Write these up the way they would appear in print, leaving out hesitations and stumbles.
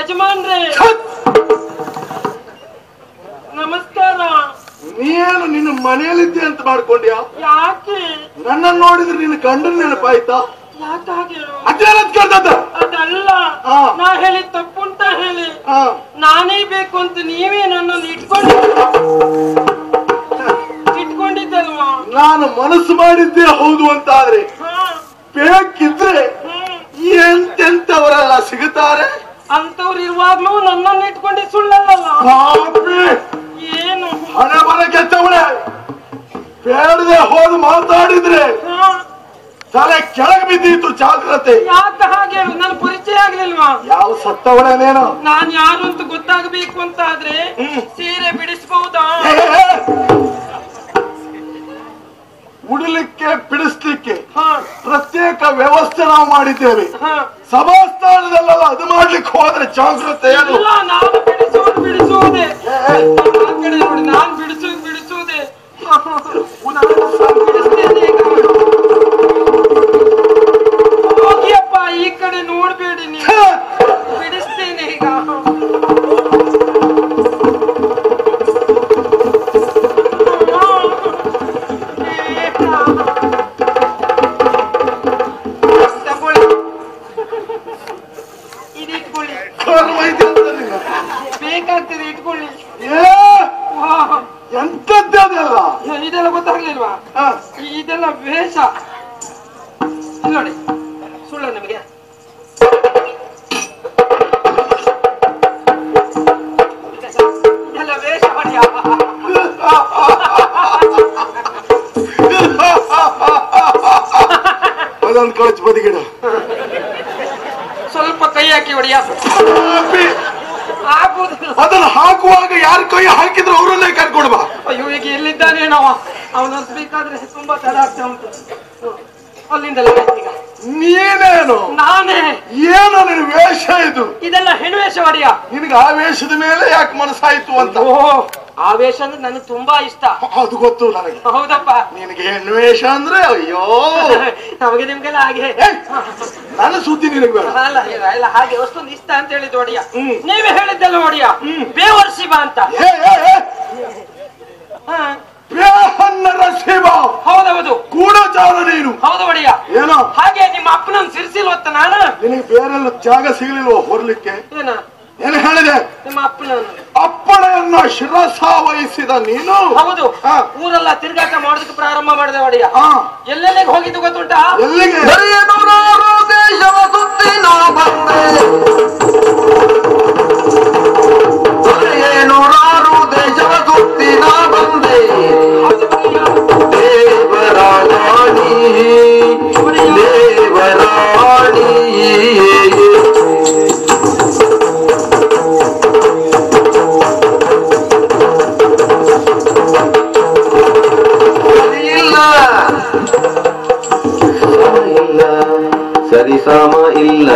ಯಜಮಾನ್ರೆ ನಮಸ್ಕಾರ. ನೀನು ನಿನ್ನ ಮನೆಯಲ್ಲಿದ್ದೆ ಅಂತ ಮಾಡ್ಕೊಂಡ್ಯಾ? ಯಾಕೆ ನನ್ನ ನೋಡಿದ್ರೆ ನಿನ್ನ ಗಂಡನ ನೆನಪಾಯ್ತಾ? ಯಾಕಾಗೆ ಅದಲ್ಲ, ಅದಲ್ಲ, ನಾ ಹೇಳಿ ತಪ್ಪುಂಟ ಹೇಳಿ ನಾನೇ ಬೇಕು ಅಂತ ನೀವೇ ನನ್ನನ್ನು ಇಟ್ಕೊಂಡಿದ್ದಲ್ವಾ? ನಾನು ಮನಸ್ಸು ಮಾಡಿದ್ದೆ ಹೌದು ಅಂತ ಆದ್ರೆ ಬೇಕಿದ್ರೆ ಎಂತೆಂತವರೆಲ್ಲ ಸಿಗುತ್ತಾರೆ. ಅಂತವ್ರು ಇರುವಾಗ್ಲೂ ನನ್ನನ್ನು ಇಟ್ಕೊಂಡು ಸುಳ್ಳಲ್ಲ. ಏನು ಹಣೆ ಬರ ಕೆತ್ತವಳೆ ಬೇಡದೆ ಹೋದು ಮಾತಾಡಿದ್ರೆ ತಲೆ ಕೆಳಗೆ ಬಿದ್ದಿತ್ತು. ಜಾಗ್ರತೆ. ಯಾಕೆ ಹಾಗೆ? ನನ್ನ ಪರಿಚಯ ಆಗ್ಲಿಲ್ವಾ? ಯಾವ ಸತ್ತವಳೇನೇನೋ ನಾನ್ ಯಾರು ಅಂತ ಗೊತ್ತಾಗಬೇಕು ಅಂತ ಆದ್ರೆ ಸೀರೆ ಬಿಡಿಸಬಹುದಾ? ಉಡಲಿಕ್ಕೆ ಬಿಡಿಸ್ಲಿಕ್ಕೆ ಪ್ರತ್ಯೇಕ ವ್ಯವಸ್ಥೆ ನಾವು ಮಾಡಿದ್ದೇವೆ. ಸಭಾಸ್ಥಾನದಲ್ಲೆಲ್ಲ ಅದು ಮಾಡ್ಲಿಕ್ಕೆ ಹೋದ್ರೆ ಜಾಗ್ರತೆ. ಇಲ್ಲ, ನಾನು ಬಿಡಿಸುವುದೇ ನೋಡಿ, ನಾನು ಬಿಡಿಸುವುದೇ ಹೋಗಿಯಪ್ಪ, ಈ ಕಡೆ ನೋಡ್ಬೇಡಿ, ನೀವು ಬಿಡಿಸ್ತೇನೆ ಈಗ. ಬೇಕಾಗ್ತದೆ, ಇಟ್ಕೊಳ್ಳಿ. ಎಂತದ್ದೇ ಅದೆಲ್ಲ? ಇದೆಲ್ಲ ಗೊತ್ತಾಗ್ಲಿಲ್ವಾ? ಇದೆಲ್ಲ ವೇಷ ನೋಡಿ. ಸುಳ್ಳ ನಿಮಗೆ? ಇದೆಲ್ಲ ವೇಷ ಹೊಡೆಯ. ಅದೊಂದು ಕಳಚ್ ಬದಿಗಿಡ. ಸ್ವಲ್ಪ ಕೈ ಹಾಕಿ ಹೊಡೆಯ. ಅದನ್ನು ಹಾಕುವಾಗ ಯಾರು ಕೈ ಹಾಕಿದ್ರು ಅವರನ್ನೇ ಕರ್ಕೊಂಡು ಬಾ. ಅಯ್ಯೋ, ಈಗ ಎಲ್ಲಿದ್ದಾನೆ ನಾವು? ಅವನನ್ನು ಬೇಕಾದ್ರೆ ತುಂಬಾ ತಡ ಆಗ್ತಾ ಉಂಟು. ಅಲ್ಲಿಂದಲ್ಲ ಈಗ ನೀನೇನು? ನಾನೇ. ಏನು ನಿನ್ ವೇಷ ಇದು? ಇದೆಲ್ಲ ಹೆಣ್ವೇಷ ಹೊಡೆಯ. ನಿನಗೆ ಆ ವೇಷದ ಮೇಲೆ ಯಾಕೆ ಮನಸ್ಸಾಯ್ತು ಅಂತ? ಆ ವೇಷ ಅಂದ್ರೆ ನನಗೆ ತುಂಬಾ ಇಷ್ಟ. ಅದು ಗೊತ್ತು ನನಗೆ. ಹೌದಪ್ಪ. ನಿನಗೆ ಹೆಣ್ವೇಷ ಅಂದ್ರೆ ಅಯ್ಯೋ. ನಮಗೆ ನಿಮ್ಗೆಲ್ಲ ಹಾಗೆ. ನನ್ನ ಸುದ್ದಿ ನಿನಗೆ ಬೇಡ. ಅಲ್ಲ ಹಾಗೆ ಅಷ್ಟೊಂದು ಇಷ್ಟ ಅಂತ ಹೇಳಿದ್ದು ಒಡಿಯ. ನೀವೇ ಹೇಳಿದ್ದಲ್ಲ ಒಡಿಯ, ಬೇವರ್ಸಿ ಬಾ ಅಂತ. ಹೌದೌದು, ಗೂಢಚಾರ ನೀನು. ಹೌದು ಒಡಿಯ. ಏನೋ ಹಾಗೆ ನಿಮ್ಮ ಅಪ್ಪನನ್ನು ಸಿರಿಸಿಲ್ವತ್ತ ನಾನು? ನಿನಗೆ ಬೇರೆಲ್ಲ ಜಾಗ ಸಿಗಲಿಲ್ವ ಹೊರಲಿಕ್ಕೆ? ಏನು ಹೇಳಿದೆ? ನಿಮ್ಮ ಅಪ್ಪಣೆಯನ್ನ ಶಿರಸ ವಹಿಸಿದ ನೀನು. ಹೌದು, ಊರೆಲ್ಲ ತಿರುಗಾಟ ಮಾಡೋದಕ್ಕೆ ಪ್ರಾರಂಭ ಮಾಡಿದೆ ಒಡೆಯ. ಎಲ್ಲೆಲ್ಲಿಗೆ ಹೋಗಿದ್ದು ಗೊತ್ತುಂಟಾ? ಎಲ್ಲಿಗೆ? ದೇಶವ ಸುತ್ತಿ ನಾ ಬಂದೆ, ನೂರಾರು ದೇಶವ ಸುತ್ತಿ ನಾ ಬಂದೆ. ದೇವರಾಣಿ ದೇವರಾಣಿ ಸರಿಸಮ ಇಲ್ಲ,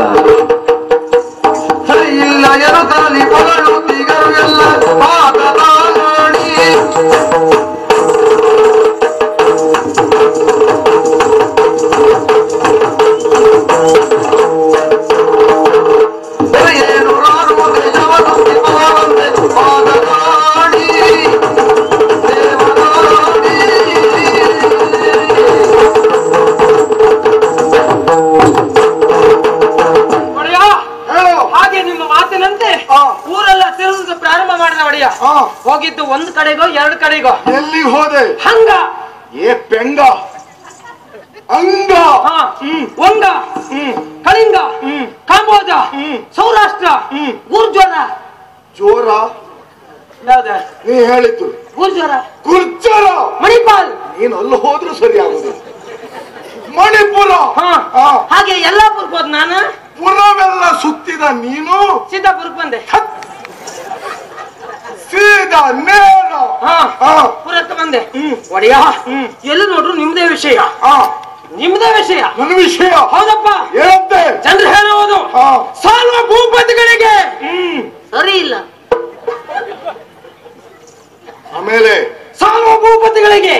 ಸರಿ ಇಲ್ಲ ಎನ್ನುತ್ತಲಿ ಪೊಗಳುತ್ತಿಗರು ಎಲ್ಲ ಪಾದದಾಣಿ. ನೂರಾರು ದೇಶವ ಸುತ್ತಿ ಬಂದೆ, ಪಾದದಾಣಿ ದೇವರಾಣಿ. ಹಾಗೆ ನಿಮ್ಮ ಮಾತಿನಂತೆ ಊರೆಲ್ಲ ತಿರುಗಿದ ಪ್ರಾರಂಭ ಮಾಡಿದ ಒಡೆಯ. ಹೋಗಿದ್ದು ಒಂದು ಕಡೆಗೋ ಎರಡು ಕಡೆಗೋ? ಎಲ್ಲಿಗೆ ಹೋದೆ? ಹಂಗ ಏ ಪೆಂಗ ಅಂಗ ವಂಗ ಕಳಿಂಗ ಕಾಂಬೋಜ ಸೌರಾಷ್ಟ್ರ ಗುರ್ಜ್ವರ. ಜೋರ ಯಾವ್ದ ನೀ ಹೇಳಿದ್ದು? ಗುರ್ಜ್ವರ, ಗುರ್ಜರ, ಮಣಿಪಾಲ್. ನೀನು ಅಲ್ಲಿ ಹೋದ್ರೂ ಸರಿ ಆಗುದು. ಮಣಿಪುರ. ಹಾಗೆ ಯಲ್ಲಾಪುರಕ್ಕೆ ಹೋದ್ ನಾನು. ಪುರವೆಲ್ಲ ಸುತ್ತಿದ ನೀನು ಸಿದ್ದಾಪುರಕ್ಕೆ ಬಂದೆ. ಸೀದಾ ನೇರ ಪುರಕ್ಕೆ ಬಂದೆ ಒಡೆಯ. ಎಲ್ಲಿ ನೋಡ್ರು ನಿಮ್ದೇ ವಿಷಯ, ನಿಮ್ದೇ ವಿಷಯ. ನನ್ನ ವಿಷಯ? ಹೌದಪ್ಪ. ಏನಂತೆ? ಜನರು ಹೇಳುವುದು ಸಾಲ್ವ ಭೂಪತಿಗಳಿಗೆ ಸರಿ ಇಲ್ಲ. ಆಮೇಲೆ ಸಾಲ್ವ ಭೂಪತಿಗಳಿಗೆ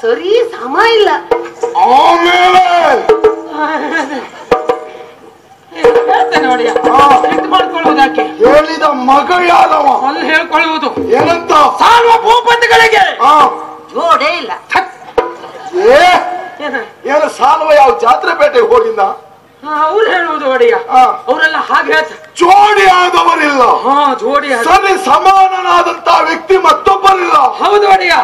ಸರಿ ಸಮ ಇಲ್ಲ. ಆಮೇಲೆ ಹೇಳ್ತೇನೆ ಒಡೆಯ, ಮಾಡ್ಕೊಳ್ಳೋದಾಕೆ ಮಗ ಯಾರವ ಅಲ್ಲಿ ಹೇಳ್ಕೊಳ್ಳುವುದು ಏನಂತ ಸಾಲ್ವ ಭೂಪತಿಗಳಿಗೆ ಆ, ಜೋಡೇ ಇಲ್ಲ. ಏ ಏನ? ಏನು ಸಾಲ್ವ ಯಾವ ಜಾತ್ರೆ ಬೇಟೆಗೆ ಹೋಗಿದ್ದ ಅವ್ರು ಹೇಳುವುದು ಒಡೆಯ. ಆ. ಅವರೆಲ್ಲ ಹಾಗೆ ಹೇಳ್ತಾರೆ. ಜೋಡಿ ಆದವರಿಲ್ಲ, ಹಾ ಜೋಡಿ ಸರಿ ಸಮಾನನಾದಂತ ವ್ಯಕ್ತಿ ಮತ್ತೊಬ್ಬರಿಲ್ಲ. ಹೌದು ಒಡೆಯ.